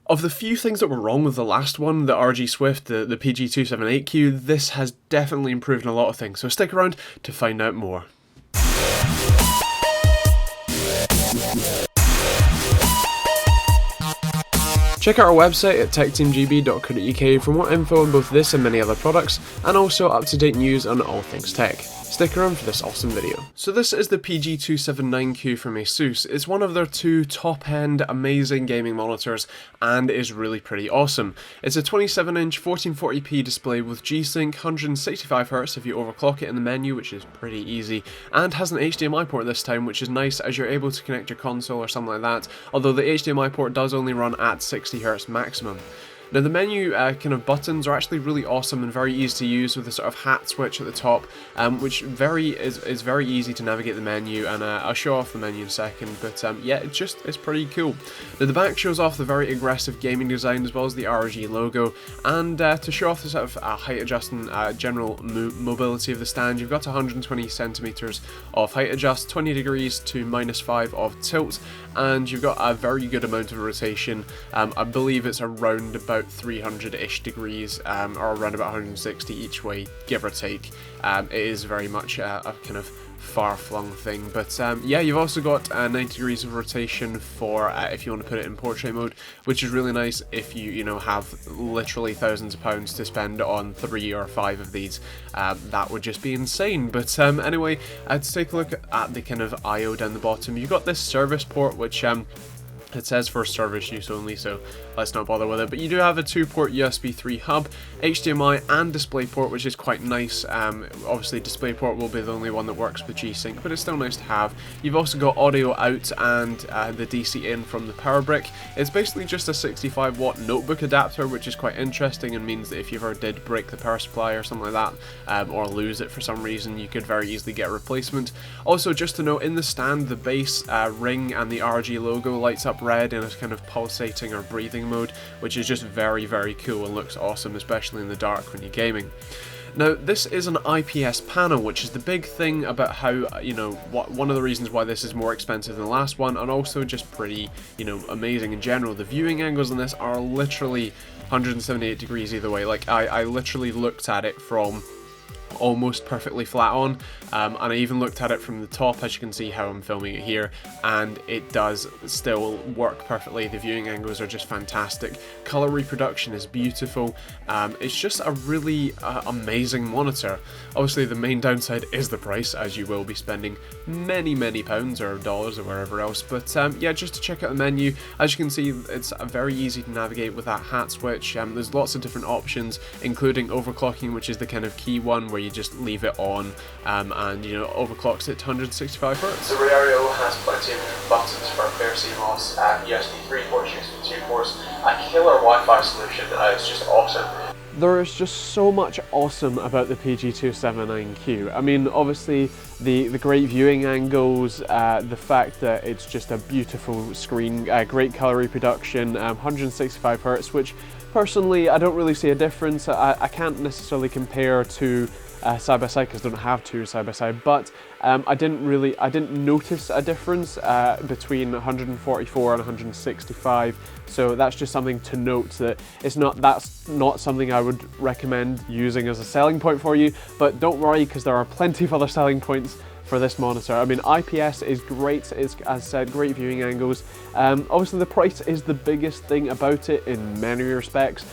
Of the few things that were wrong with the last one, the RG Swift, the PG278Q, this has definitely improved in a lot of things, so stick around to find out more. Check out our website at TechteamGB.co.uk for more info on both this and many other products, and also up-to-date news on all things tech. Stick around for this awesome video. So this is the PG279Q from Asus. It's one of their two top-end amazing gaming monitors and is really pretty awesome. It's a 27-inch 1440p display with G-Sync, 165Hz if you overclock it in the menu, which is pretty easy, and has an HDMI port this time, which is nice as you're able to connect your console or something like that, although the HDMI port does only run at 60Hz maximum. Now the menu kind of buttons are actually really awesome and very easy to use with a sort of hat switch at the top, which is very easy to navigate the menu, and I'll show off the menu in a second, but yeah, it's pretty cool. Now the back shows off the very aggressive gaming design as well as the RG logo, and to show off the sort of height adjusting general mobility of the stand, you've got 120 centimeters of height adjust, 20 degrees to -5 of tilt, and you've got a very good amount of rotation. I believe it's around about 300-ish degrees, or around about 160 each way, give or take. It is very much a kind of far-flung thing, but yeah, you've also got 90 degrees of rotation for if you want to put it in portrait mode, which is really nice if you know, have literally thousands of pounds to spend on 3 or 5 of these. That would just be insane. But anyway, to take a look at the kind of I/O down the bottom, you've got this service port, which it says for service use only, so let's not bother with it. But you do have a 2-port USB 3 hub, HDMI and DisplayPort, which is quite nice. Obviously DisplayPort will be the only one that works with G-Sync, but it's still nice to have. You've also got audio out and the DC in from the power brick. It's basically just a 65-watt notebook adapter, which is quite interesting and means that if you ever did break the power supply or something like that, or lose it for some reason, you could very easily get a replacement. Also, just to note, in the stand, the base ring and the RG logo lights up red in a kind of pulsating or breathing mode, which is just very cool and looks awesome, especially in the dark when you're gaming. Now this is an IPS panel, which is the big thing about how, you know, one of the reasons why this is more expensive than the last one, and also just pretty, you know, amazing in general. The viewing angles on this are literally 178 degrees either way. Like I literally looked at it from almost perfectly flat on, and I even looked at it from the top, as you can see how I'm filming it here, and it does still work perfectly. The viewing angles are just fantastic, color reproduction is beautiful. It's just a really amazing monitor. Obviously the main downside is the price, as you will be spending many pounds or dollars or wherever else, but yeah, just to check out the menu, as you can see, it's very easy to navigate with that hat switch. There's lots of different options, including overclocking, which is the kind of key one where you just leave it on, and you know, overclocks it to 165 Hz. The Reproduction has plenty of buttons for clear CMOS, USB 3 ports, USB 2 ports, a killer Wi-Fi solution. It's just awesome. There is just so much awesome about the PG279Q. I mean, obviously the great viewing angles, the fact that it's just a beautiful screen, great color reproduction, 165 Hz, which personally I don't really see a difference. I can't necessarily compare to side by side because I don't have two side by side, but I didn't notice a difference between 144 and 165, so that's just something to note, that that's not something I would recommend using as a selling point for you, but don't worry because there are plenty of other selling points for this monitor. I mean, IPS is great, it's, as I said, great viewing angles. Obviously the price is the biggest thing about it in many respects,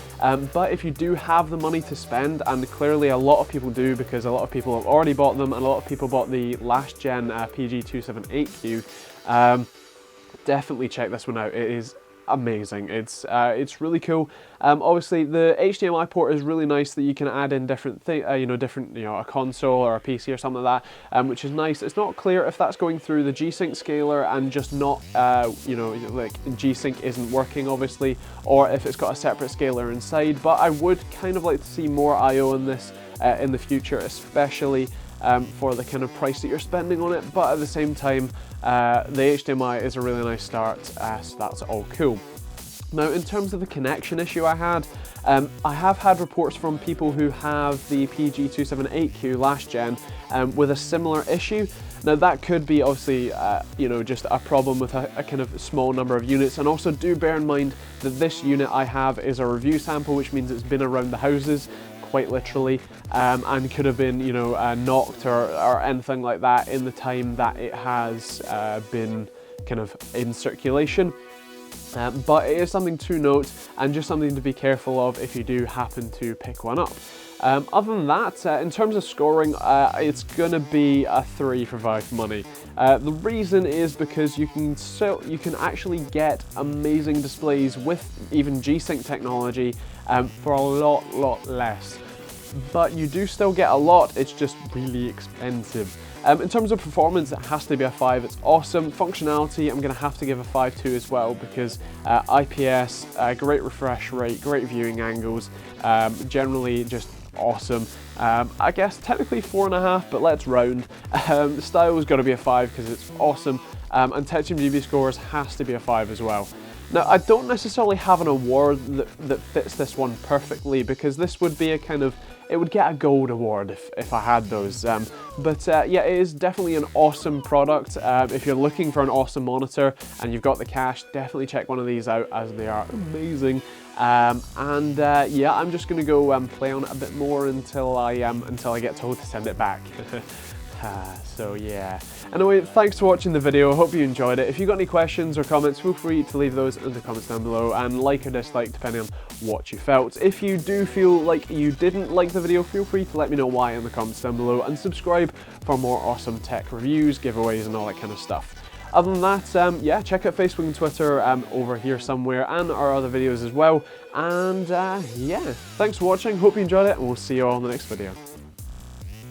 but if you do have the money to spend, and clearly a lot of people do because a lot of people have already bought them, and a lot of people bought the last gen PG278Q, definitely check this one out. It is amazing. It's really cool. Obviously the HDMI port is really nice, that you can add in different things, a console or a PC or something like that, which is nice. It's not clear if that's going through the G-Sync scaler and just not, like G-Sync isn't working obviously, or if it's got a separate scaler inside, but I would kind of like to see more I/O in this in the future, especially for the kind of price that you're spending on it, but at the same time the HDMI is a really nice start, so that's all cool. Now, in terms of the connection issue I have had reports from people who have the PG278Q last gen with a similar issue. Now, that could be obviously, you know, just a problem with a kind of small number of units, and also do bear in mind that this unit I have is a review sample, which means it's been around the houses, quite literally, and could have been, you know, knocked or anything like that in the time that it has been kind of in circulation. But it is something to note and just something to be careful of if you do happen to pick one up. Other than that, in terms of scoring, it's going to be a 3 for Valve money. The reason is because you can actually get amazing displays with even G-Sync technology for a lot less. But you do still get a lot, it's just really expensive. In terms of performance, it has to be a 5. It's awesome. Functionality, I'm going to have to give a 5 to as well, because IPS, great refresh rate, great viewing angles, generally just awesome. I guess technically 4.5, but let's round. The style's got to be a 5 because it's awesome, and TechteamGB scores has to be a 5 as well. Now, I don't necessarily have an award that fits this one perfectly, because this would be a kind of, it would get a gold award if I had those. But yeah, it is definitely an awesome product. If you're looking for an awesome monitor and you've got the cash, definitely check one of these out, as they are amazing. Yeah, I'm just gonna go play on it a bit more until I get told to send it back. So yeah. Anyway, thanks for watching the video. I hope you enjoyed it. If you got any questions or comments, feel free to leave those in the comments down below, and like or dislike depending on what you felt. If you do feel like you didn't like the video, feel free to let me know why in the comments down below, and subscribe for more awesome tech reviews, giveaways and all that kind of stuff. Other than that, yeah, check out Facebook and Twitter over here somewhere, and our other videos as well. And yeah, thanks for watching, hope you enjoyed it, and we'll see you all in the next video.